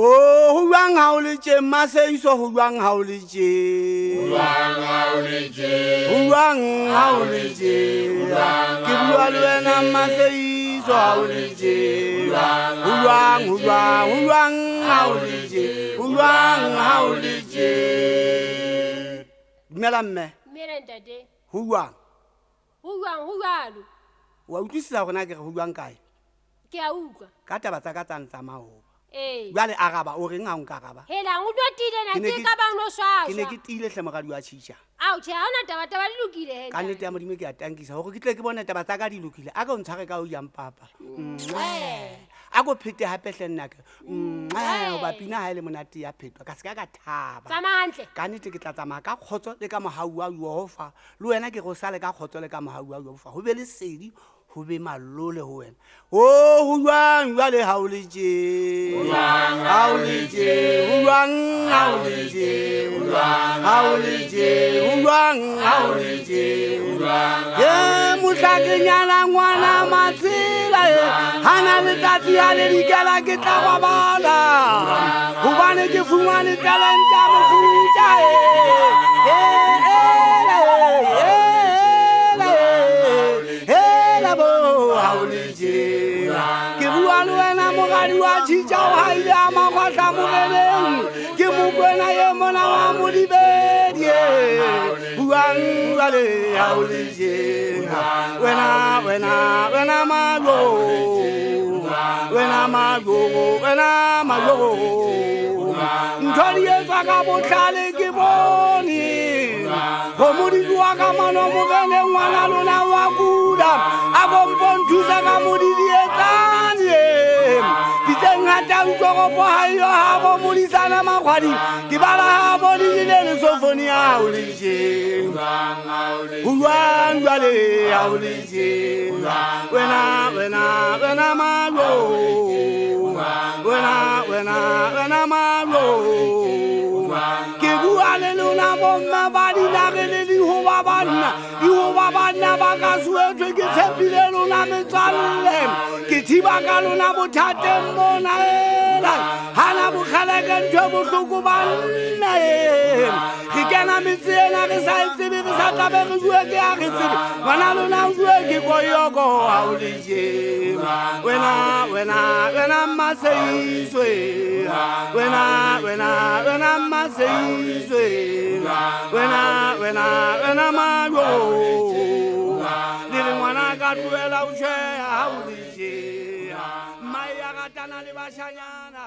Oh, who rang howlage, Massey, so who rang howlage, who rang howlage, give you all when I'm Massey, so howlage, who rang howlage, who rang howlage, Melame, Miranda, who rang, who ran, what this is our nagger who rang guy, Kauga, Catabata Samao. eh. Jale Araba or ring on Caraba. Hela, who don't eat and I Kinegi- think about no Can sauce. I get tea Samarua chicha? Out here, I'm not looking at Can you tell me get thank you? So, get one at Tabatagadi looking. I go and take out young papa. I go pick the happy and knack. But Pina Helemonati pit, Cascaga tab. Samantha. Can you take it at Amaka? Hotel, the Kama how you offer. Luana Rosalaga Hotel, the Kama how you offer. Who will say? Who be my lole when? Oh, who rang, Rally Howlage, who rang Howlage, who rang Howlage, who rang Howlage, who rang Howlage, who rang. Yeah, Mutagana, Wana Matsila, Hana Tati, Aligala, get Tababala, who wanted to Fumani Talanta, Chicha, I am a Tamu, Kimukana, Yamana, Mudibed, Run, Rally, Howlage, when I'm a go, when I'm a go, Ntoliye Zakabotale Giboni, Komudi Wakamano Mugane, Wanaluna Wakuda, Abombon to Zakamudi. Habo Mulisana Makwadi, Kibala Bodi in Sophonia, Uran Valley, Aulije, when I'm a go, when I'm a go, Kibu Aleluna Bomba Badi Nagani, you Babana Bagas, to get Sepiluna Metal, Kitibakaluna Butatem Mona. Hanabu Khalagan Jobu Kuban, he cannot be seen at the side city, the Satabe, Manaluna, Yoko, Aulije, when I'm Massey, when I'm Massey, when I'm a go, didn't want I got well out there, Aulije. Maya Gatana Libashana.